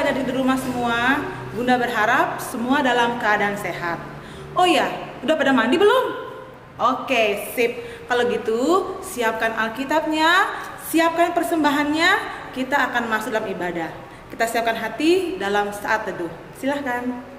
yang ada di rumah semua, Bunda berharap semua dalam keadaan sehat. Oh ya, udah pada mandi belum? Oke, sip. Kalau gitu, siapkan Alkitabnya, siapkan persembahannya, kita akan masuk dalam ibadah. Kita siapkan hati dalam saat teduh. Silahkan.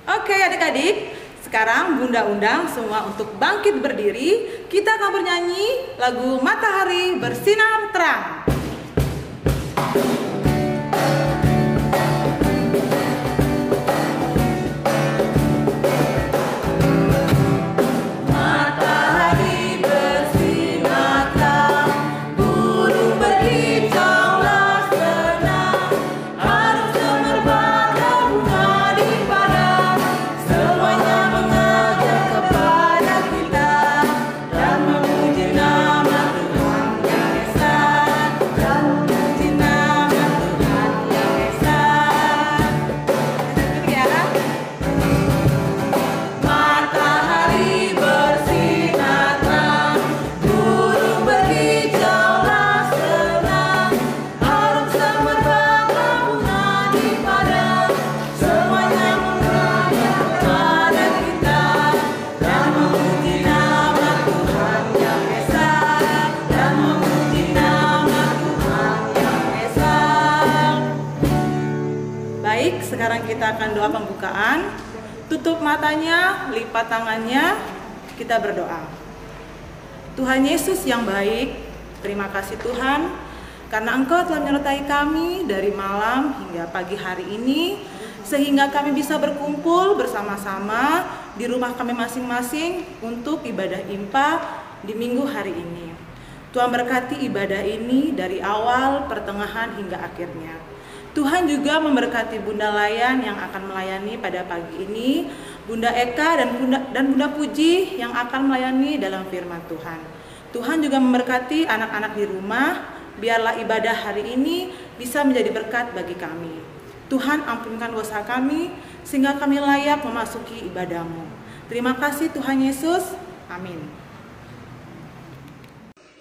Oke adik-adik, sekarang Bunda undang semua untuk bangkit berdiri. Kita akan bernyanyi lagu Matahari Bersinar Terang. Sekarang kita akan doa pembukaan. Tutup matanya, lipat tangannya, kita berdoa. Tuhan Yesus yang baik, terima kasih Tuhan, karena Engkau telah menyertai kami dari malam hingga pagi hari ini, sehingga kami bisa berkumpul bersama-sama di rumah kami masing-masing untuk ibadah IMPA di minggu hari ini. Tuhan berkati ibadah ini dari awal, pertengahan hingga akhirnya. Tuhan juga memberkati Bunda Layan yang akan melayani pada pagi ini, Bunda Eka dan Bunda Puji yang akan melayani dalam firman Tuhan. Tuhan juga memberkati anak-anak di rumah, biarlah ibadah hari ini bisa menjadi berkat bagi kami. Tuhan ampunkan dosa kami, sehingga kami layak memasuki ibadah-Mu. Terima kasih Tuhan Yesus, amin.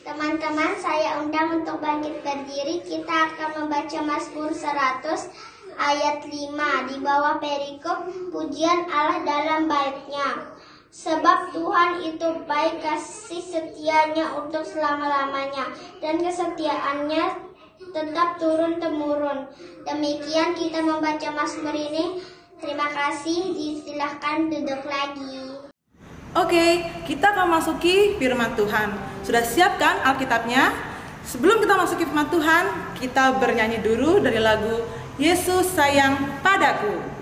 Teman-teman, saya undang untuk bangkit berdiri. Kita akan membaca Mazmur 100 ayat 5 di bawah perikop pujian Allah dalam baitnya. Sebab Tuhan itu baik, kasih setianya untuk selama-lamanya, dan kesetiaannya tetap turun-temurun. Demikian kita membaca Mazmur ini. Terima kasih, disilahkan duduk lagi. Oke, kita akan masuki firman Tuhan. Sudah siapkan Alkitabnya? Sebelum kita masuki firman Tuhan, kita bernyanyi dulu dari lagu Yesus Sayang Padaku.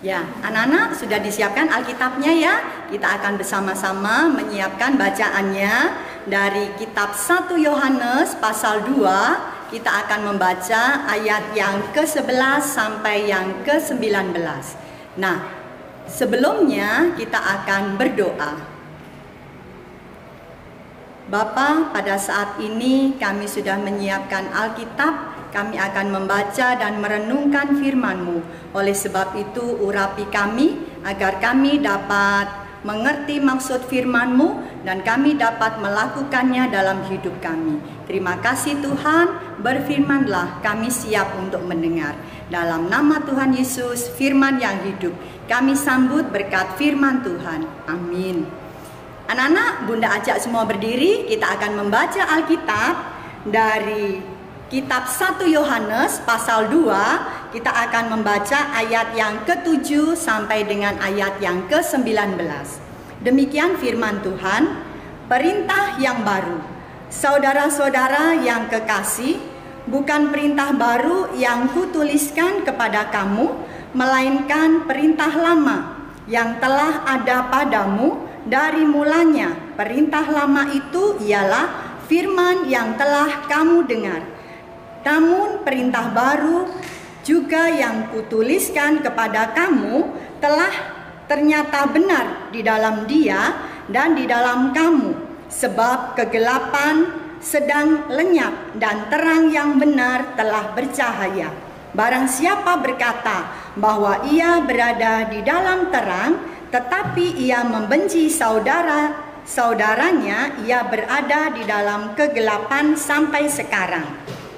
Ya, anak-anak sudah disiapkan Alkitabnya ya. Kita akan bersama-sama menyiapkan bacaannya dari kitab 1 Yohanes pasal 2. Kita akan membaca ayat yang ke-11 sampai yang ke-19. Nah, sebelumnya kita akan berdoa. Bapa, pada saat ini kami sudah menyiapkan Alkitab. Kami akan membaca dan merenungkan firman-Mu. Oleh sebab itu, urapi kami agar kami dapat mengerti maksud firman-Mu dan kami dapat melakukannya dalam hidup kami. Terima kasih Tuhan, berfirmanlah, kami siap untuk mendengar. Dalam nama Tuhan Yesus, firman yang hidup, kami sambut berkat firman Tuhan. Amin. Anak-anak, Bunda ajak semua berdiri. Kita akan membaca Alkitab dari kitab 1 Yohanes pasal 2. Kita akan membaca ayat yang ke-7 sampai dengan ayat yang ke-19. Demikian firman Tuhan, perintah yang baru. Saudara-saudara yang kekasih, bukan perintah baru yang kutuliskan kepada kamu, melainkan perintah lama yang telah ada padamu dari mulanya. Perintah lama itu ialah firman yang telah kamu dengar. Namun perintah baru juga yang kutuliskan kepada kamu telah ternyata benar di dalam Dia dan di dalam kamu, sebab kegelapan sedang lenyap dan terang yang benar telah bercahaya. Barang siapa berkata bahwa ia berada di dalam terang, tetapi ia membenci saudaranya, ia berada di dalam kegelapan sampai sekarang.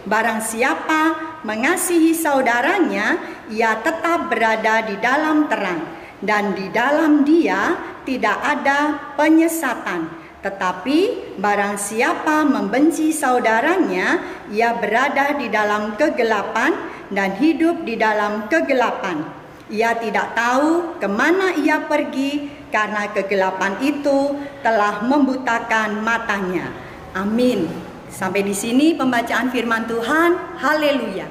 Barang siapa mengasihi saudaranya, ia tetap berada di dalam terang, dan di dalam dia tidak ada penyesatan. Tetapi barang siapa membenci saudaranya, ia berada di dalam kegelapan dan hidup di dalam kegelapan. Ia tidak tahu kemana ia pergi karena kegelapan itu telah membutakan matanya. Amin. Sampai di sini pembacaan firman Tuhan. Haleluya.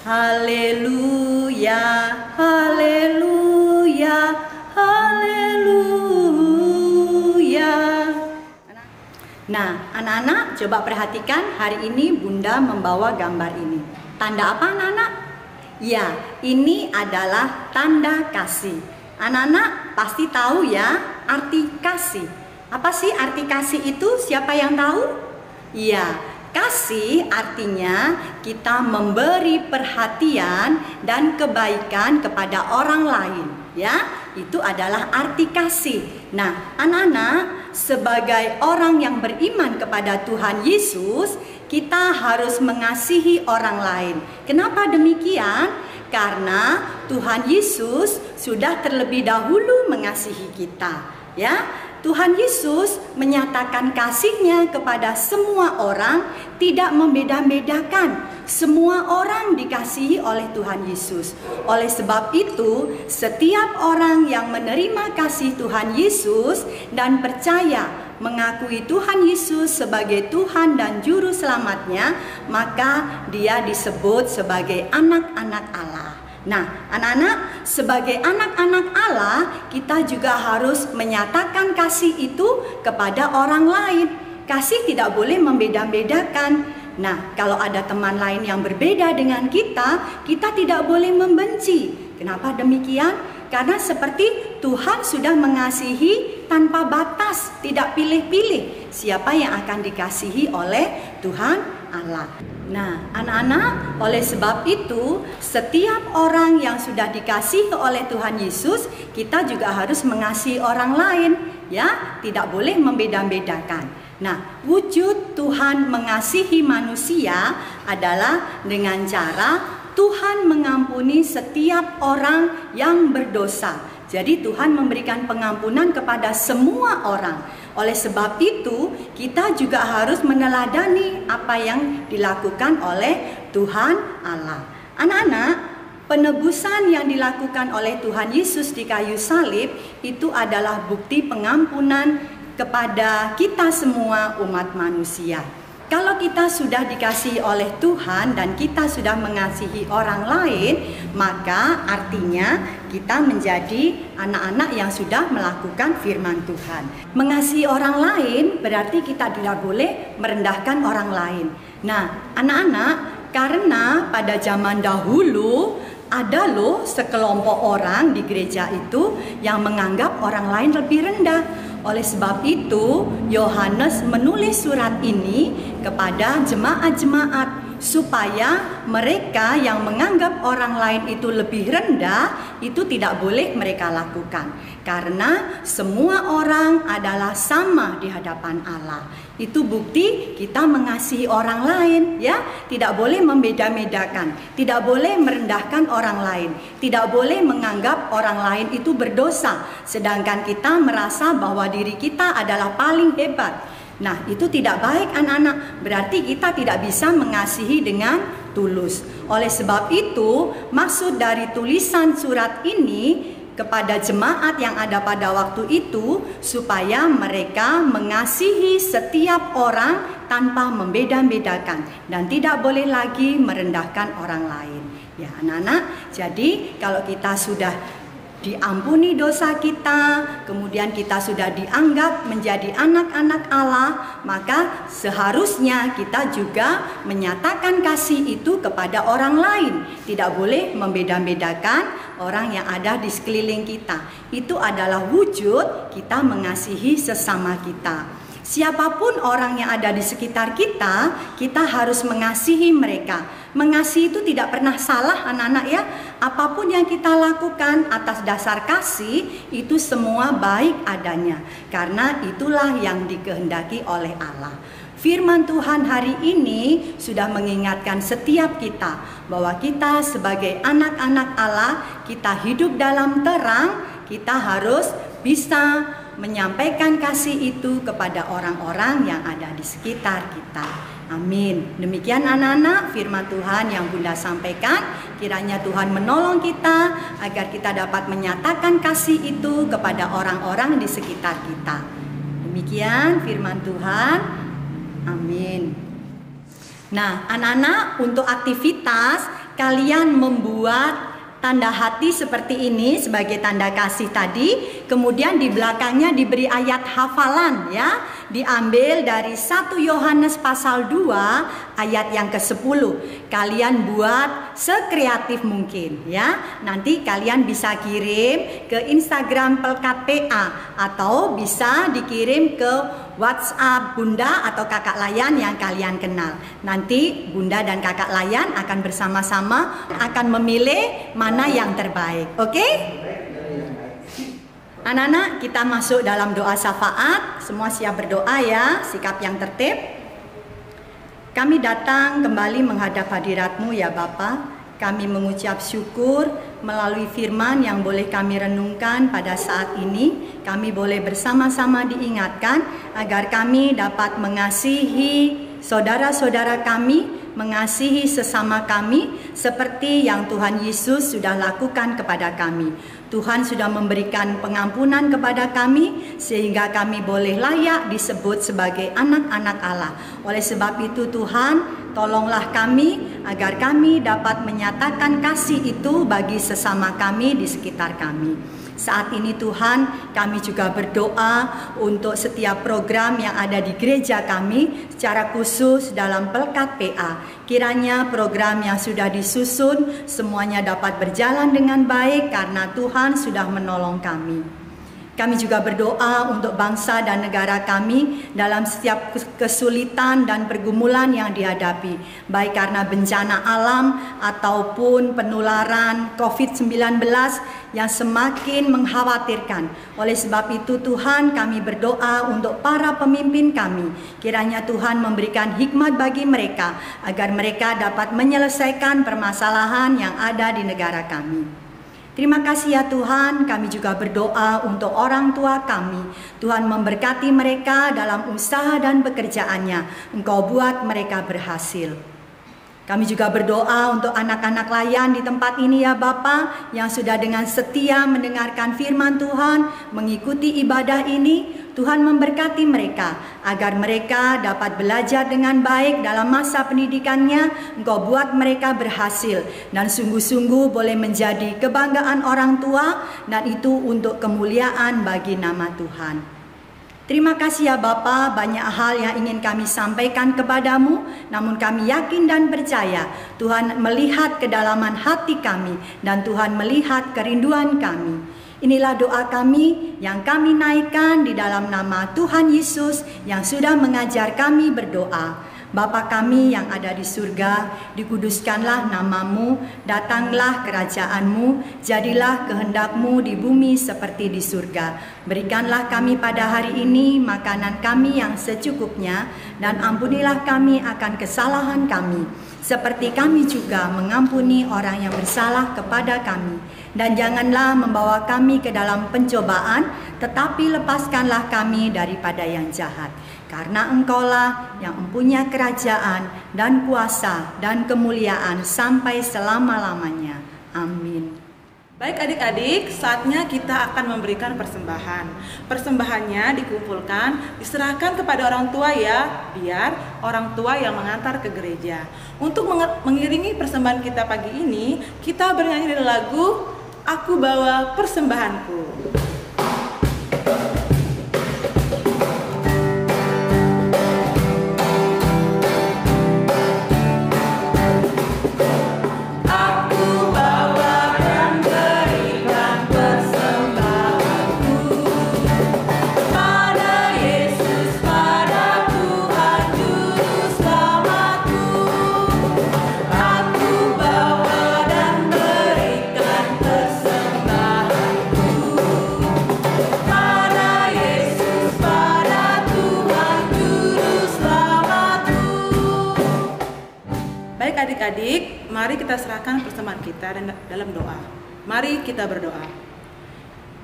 Haleluya. Haleluya. Haleluya. Nah, anak-anak coba perhatikan, hari ini Bunda membawa gambar ini. Tanda apa, anak-anak? Ya, ini adalah tanda kasih. Anak-anak pasti tahu ya arti kasih. Apa sih arti kasih itu? Siapa yang tahu? Ya, kasih artinya kita memberi perhatian dan kebaikan kepada orang lain. Ya, itu adalah arti kasih. Nah, anak-anak, sebagai orang yang beriman kepada Tuhan Yesus, kita harus mengasihi orang lain. Kenapa demikian? Karena Tuhan Yesus sudah terlebih dahulu mengasihi kita. Ya, Tuhan Yesus menyatakan kasih-Nya kepada semua orang, tidak membeda-bedakan. Semua orang dikasihi oleh Tuhan Yesus. Oleh sebab itu, setiap orang yang menerima kasih Tuhan Yesus dan percaya mengakui Tuhan Yesus sebagai Tuhan dan Juru Selamatnya, maka dia disebut sebagai anak-anak Allah. Nah, anak-anak, sebagai anak-anak Allah, kita juga harus menyatakan kasih itu kepada orang lain. Kasih tidak boleh membeda-bedakan. Nah, kalau ada teman lain yang berbeda dengan kita, kita tidak boleh membenci. Kenapa demikian? Karena seperti Tuhan sudah mengasihi tanpa batas, tidak pilih-pilih siapa yang akan dikasihi oleh Tuhan Allah. Nah, anak-anak, oleh sebab itu, setiap orang yang sudah dikasihi oleh Tuhan Yesus, kita juga harus mengasihi orang lain, ya, tidak boleh membeda-bedakan. Nah, wujud Tuhan mengasihi manusia adalah dengan cara Tuhan mengampuni setiap orang yang berdosa. Jadi Tuhan memberikan pengampunan kepada semua orang. Oleh sebab itu, kita juga harus meneladani apa yang dilakukan oleh Tuhan Allah. Anak-anak, penebusan yang dilakukan oleh Tuhan Yesus di kayu salib itu adalah bukti pengampunan kepada kita semua umat manusia. Kalau kita sudah dikasihi oleh Tuhan dan kita sudah mengasihi orang lain, maka artinya kita menjadi anak-anak yang sudah melakukan firman Tuhan. Mengasihi orang lain berarti kita tidak boleh merendahkan orang lain. Nah, anak-anak, karena pada zaman dahulu ada loh sekelompok orang di gereja itu yang menganggap orang lain lebih rendah. Oleh sebab itu, Yohanes menulis surat ini kepada jemaat-jemaat supaya mereka yang menganggap orang lain itu lebih rendah itu tidak boleh mereka lakukan, karena semua orang adalah sama di hadapan Allah. Itu bukti kita mengasihi orang lain, ya. Tidak boleh membeda-bedakan, tidak boleh merendahkan orang lain, tidak boleh menganggap orang lain itu berdosa, sedangkan kita merasa bahwa diri kita adalah paling hebat. Nah, itu tidak baik anak-anak, berarti kita tidak bisa mengasihi dengan tulus. Oleh sebab itu, maksud dari tulisan surat ini kepada jemaat yang ada pada waktu itu, supaya mereka mengasihi setiap orang tanpa membeda-bedakan dan tidak boleh lagi merendahkan orang lain. Ya anak-anak, jadi kalau kita sudah diampuni dosa kita, kemudian kita sudah dianggap menjadi anak-anak Allah, maka seharusnya kita juga menyatakan kasih itu kepada orang lain. Tidak boleh membeda-bedakan orang yang ada di sekeliling kita. Itu adalah wujud kita mengasihi sesama kita. Siapapun orang yang ada di sekitar kita, kita harus mengasihi mereka. Mengasihi itu tidak pernah salah anak-anak ya. Apapun yang kita lakukan atas dasar kasih, itu semua baik adanya. Karena itulah yang dikehendaki oleh Allah. Firman Tuhan hari ini sudah mengingatkan setiap kita bahwa kita sebagai anak-anak Allah, kita hidup dalam terang, kita harus bisa menyampaikan kasih itu kepada orang-orang yang ada di sekitar kita. Amin. Demikian anak-anak firman Tuhan yang Bunda sampaikan. Kiranya Tuhan menolong kita agar kita dapat menyatakan kasih itu kepada orang-orang di sekitar kita. Demikian firman Tuhan. Amin. Nah, anak-anak, untuk aktivitas kalian membuat tanda hati seperti ini sebagai tanda kasih tadi. Kemudian di belakangnya diberi ayat hafalan ya. Diambil dari 1 Yohanes pasal 2 ayat yang ke-10. Kalian buat sekreatif mungkin ya. Nanti kalian bisa kirim ke Instagram Pelkat PA atau bisa dikirim ke WhatsApp Bunda atau Kakak Layan yang kalian kenal. Nanti Bunda dan Kakak Layan akan bersama-sama akan memilih mana yang terbaik. Oke? Anak-anak, kita masuk dalam doa syafaat. Semua siap berdoa ya, sikap yang tertib. Kami datang kembali menghadap hadirat-Mu ya Bapa. Kami mengucap syukur melalui firman yang boleh kami renungkan pada saat ini. Kami boleh bersama-sama diingatkan agar kami dapat mengasihi saudara-saudara kami, mengasihi sesama kami seperti yang Tuhan Yesus sudah lakukan kepada kami. Tuhan sudah memberikan pengampunan kepada kami sehingga kami boleh layak disebut sebagai anak-anak Allah. Oleh sebab itu Tuhan, tolonglah kami agar kami dapat menyatakan kasih itu bagi sesama kami di sekitar kami. Saat ini Tuhan, kami juga berdoa untuk setiap program yang ada di gereja kami, secara khusus dalam Pelkat PA. Kiranya program yang sudah disusun semuanya dapat berjalan dengan baik karena Tuhan sudah menolong kami. Kami juga berdoa untuk bangsa dan negara kami dalam setiap kesulitan dan pergumulan yang dihadapi, baik karena bencana alam ataupun penularan COVID-19 yang semakin mengkhawatirkan. Oleh sebab itu Tuhan, kami berdoa untuk para pemimpin kami. Kiranya Tuhan memberikan hikmat bagi mereka agar mereka dapat menyelesaikan permasalahan yang ada di negara kami. Terima kasih ya Tuhan, kami juga berdoa untuk orang tua kami. Tuhan memberkati mereka dalam usaha dan pekerjaannya. Engkau buat mereka berhasil. Kami juga berdoa untuk anak-anak layan di tempat ini ya Bapa, yang sudah dengan setia mendengarkan firman Tuhan, mengikuti ibadah ini. Tuhan memberkati mereka agar mereka dapat belajar dengan baik dalam masa pendidikannya. Engkau buat mereka berhasil dan sungguh-sungguh boleh menjadi kebanggaan orang tua, dan itu untuk kemuliaan bagi nama Tuhan. Terima kasih ya Bapa, banyak hal yang ingin kami sampaikan kepadamu, namun kami yakin dan percaya Tuhan melihat kedalaman hati kami dan Tuhan melihat kerinduan kami. Inilah doa kami yang kami naikkan di dalam nama Tuhan Yesus yang sudah mengajar kami berdoa. Bapa kami yang ada di surga, dikuduskanlah namamu, datanglah kerajaanmu, jadilah kehendak-Mu di bumi seperti di surga. Berikanlah kami pada hari ini makanan kami yang secukupnya, dan ampunilah kami akan kesalahan kami, seperti kami juga mengampuni orang yang bersalah kepada kami. Dan janganlah membawa kami ke dalam pencobaan, tetapi lepaskanlah kami daripada yang jahat. Karena Engkaulah yang mempunyai kerajaan dan kuasa dan kemuliaan sampai selama-lamanya. Amin. Baik adik-adik, saatnya kita akan memberikan persembahan. Persembahannya dikumpulkan, diserahkan kepada orang tua ya, biar orang tua yang mengantar ke gereja. Untuk mengiringi persembahan kita pagi ini, kita bernyanyi dari lagu Aku Bawa Persembahanku. Adik-adik, mari kita serahkan persembahan kita dalam doa. Mari kita berdoa.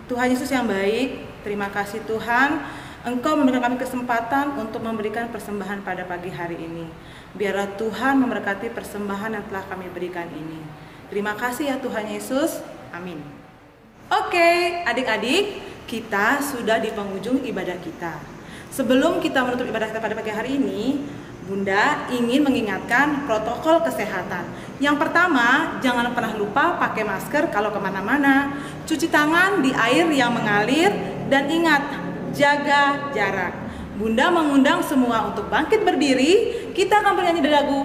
Tuhan Yesus yang baik, terima kasih Tuhan, Engkau memberikan kami kesempatan untuk memberikan persembahan pada pagi hari ini. Biarlah Tuhan memberkati persembahan yang telah kami berikan ini. Terima kasih ya Tuhan Yesus. Amin. Oke, adik-adik, kita sudah di penghujung ibadah kita. Sebelum kita menutup ibadah kita pada pagi hari ini, Bunda ingin mengingatkan protokol kesehatan. Yang pertama, jangan pernah lupa pakai masker kalau kemana-mana, cuci tangan di air yang mengalir, dan ingat, jaga jarak. Bunda mengundang semua untuk bangkit berdiri. Kita akan bernyanyi dari lagu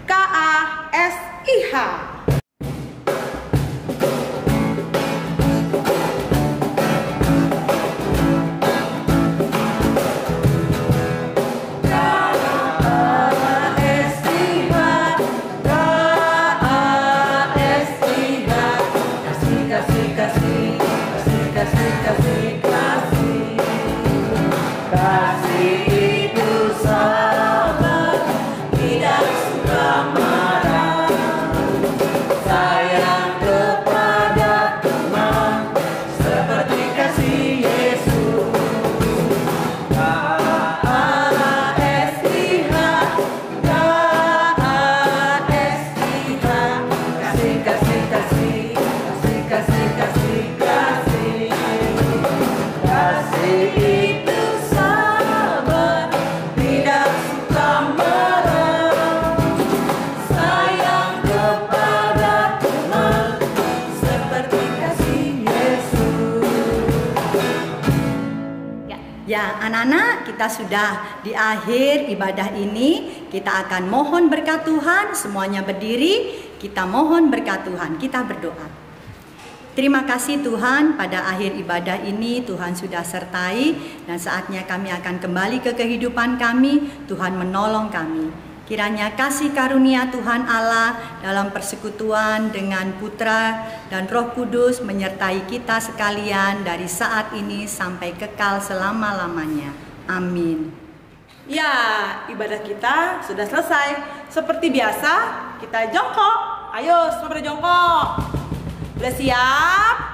KASIH. Ya, anak-anak, kita sudah di akhir ibadah ini. Kita akan mohon berkat Tuhan. Semuanya berdiri, kita mohon berkat Tuhan. Kita berdoa. Terima kasih Tuhan, pada akhir ibadah ini Tuhan sudah sertai, dan saatnya kami akan kembali ke kehidupan kami. Tuhan menolong kami. Kiranya kasih karunia Tuhan Allah dalam persekutuan dengan Putra dan Roh Kudus menyertai kita sekalian dari saat ini sampai kekal selama-lamanya. Amin. Ya, ibadah kita sudah selesai. Seperti biasa, kita jongkok. Ayo, semua pada jongkok. Udah siap?